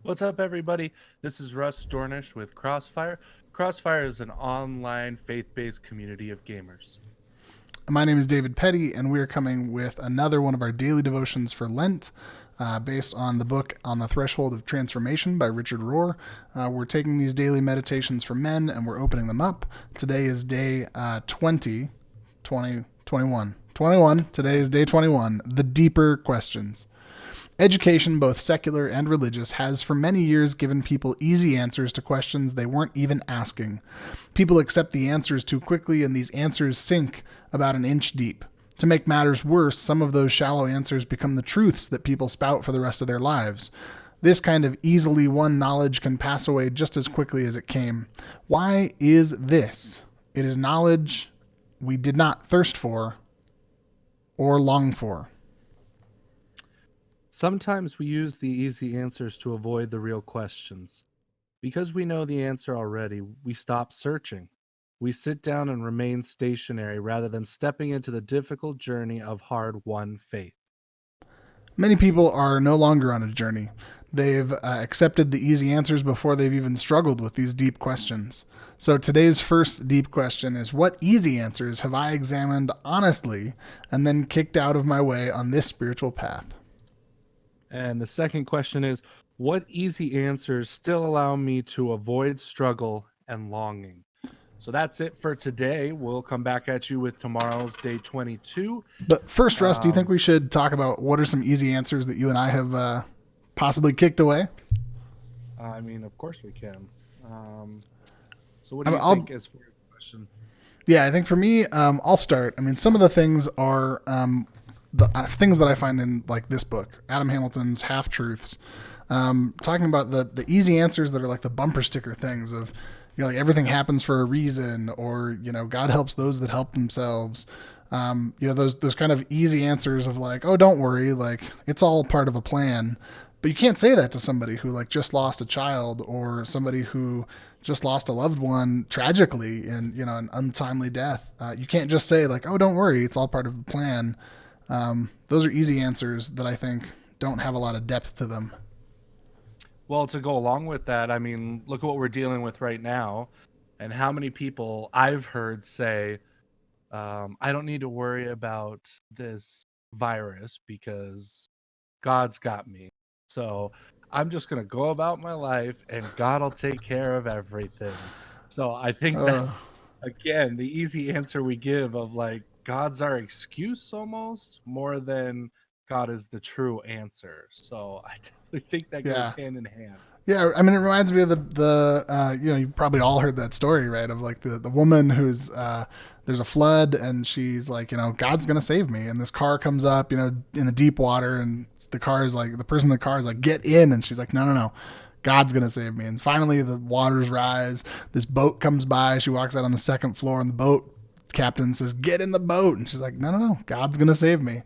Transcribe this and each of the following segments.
What's up, everybody? This is Russ Dornish with CrossFire. CrossFire is an online faith-based community of gamers. My name is David Petty, and we are coming with another one of our daily devotions for Lent, based on the book On the Threshold of Transformation by Richard Rohr. We're taking these daily meditations for men, and we're opening them up. Today is day 20, 20, 21. 21. Today is day 21, the deeper questions. Education, both secular and religious, has for many years given people easy answers to questions they weren't even asking. People accept the answers too quickly, and these answers sink about an inch deep. To make matters worse, some of those shallow answers become the truths that people spout for the rest of their lives. This kind of easily won knowledge can pass away just as quickly as it came. Why is this? It is knowledge we did not thirst for or long for. Sometimes we use the easy answers to avoid the real questions. Because we know the answer already, we stop searching. We sit down and remain stationary rather than stepping into the difficult journey of hard-won faith. Many people are no longer on a journey. They've accepted the easy answers before they've even struggled with these deep questions. So today's first deep question is, what easy answers have I examined honestly and then kicked out of my way on this spiritual path? And the second question is, what easy answers still allow me to avoid struggle and longing? So that's it for today. We'll come back at you with tomorrow's day 22. But first, Russ, do you think we should talk about what are some easy answers that you and I have possibly kicked away? I mean, of course we can. So what do you think is for your question? Yeah, I think for me, I'll start. I mean, some of the things are the things that I find in like this book, Adam Hamilton's Half Truths, talking about the easy answers that are like the bumper sticker things of, like everything happens for a reason, or, God helps those that help themselves. Those kind of easy answers of like, oh, don't worry, like it's all part of a plan. But you can't say that to somebody who like just lost a child, or somebody who just lost a loved one tragically in, an untimely death. You can't just say like, oh, don't worry, it's all part of the plan. Those are easy answers that I think don't have a lot of depth to them. Well, to go along with that, I mean, look at what we're dealing with right now, and how many people I've heard say, I don't need to worry about this virus because God's got me. So I'm just going to go about my life and God will take care of everything. So I think that's, again, the easy answer we give of like, God's our excuse almost more than God is the true answer. So I definitely think that goes hand in hand. Yeah, I mean, it reminds me of the you've probably all heard that story, right? Of like the woman who's there's a flood and she's like, God's gonna save me, and this car comes up, in the deep water, and the car is like, the person in the car is like, get in, and she's like, no, God's gonna save me. And finally, the waters rise. This boat comes by. She walks out on the second floor, and the boat captain says, get in the boat, and she's like, no, God's gonna save me.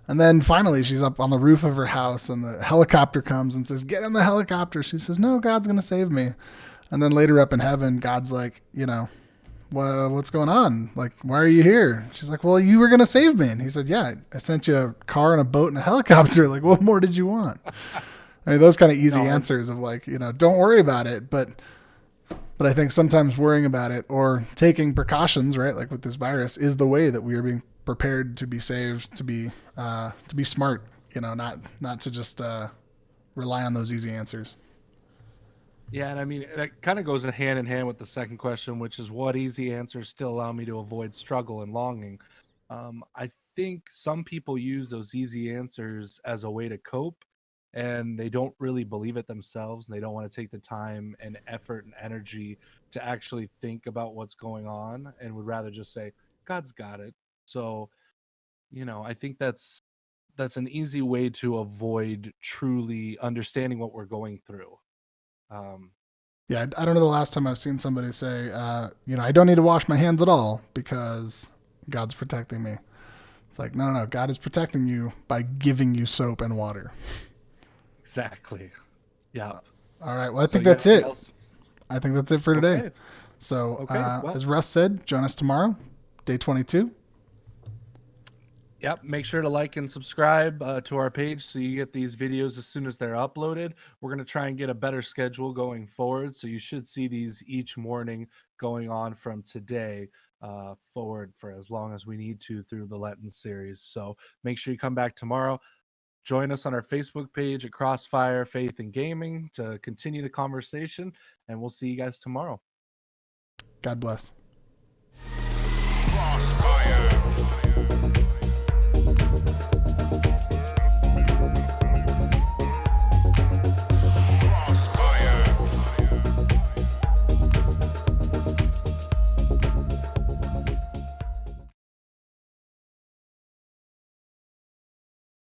And then finally, she's up on the roof of her house, and the helicopter comes and says, get in the helicopter. She says, no, God's going to save me. And then later up in heaven, God's like, what's going on? Like, why are you here? She's like, well, you were going to save me. And he said, yeah, I sent you a car and a boat and a helicopter. Like, what more did you want? I mean, those kind of easy answers of like, don't worry about it. But I think sometimes worrying about it or taking precautions, right, like with this virus, is the way that we are being prepared to be saved, to be smart, not to just rely on those easy answers. Yeah, and I mean, that kind of goes hand in hand with the second question, which is what easy answers still allow me to avoid struggle and longing. I think some people use those easy answers as a way to cope, and they don't really believe it themselves, and they don't want to take the time and effort and energy to actually think about what's going on, and would rather just say, God's got it. So, I think that's an easy way to avoid truly understanding what we're going through. Yeah, I don't know the last time I've seen somebody say, I don't need to wash my hands at all because God's protecting me. It's like, no, God is protecting you by giving you soap and water. Exactly. Yeah. All right. Well, I think that's it. I think that's it for today. Okay. So, as Russ said, join us tomorrow, day 22. Yep. Make sure to like and subscribe to our page so you get these videos as soon as they're uploaded. We're going to try and get a better schedule going forward. So you should see these each morning going on from today forward for as long as we need to through the Lenten series. So make sure you come back tomorrow. Join us on our Facebook page at CrossFire Faith and Gaming to continue the conversation. And we'll see you guys tomorrow. God bless. CrossFire.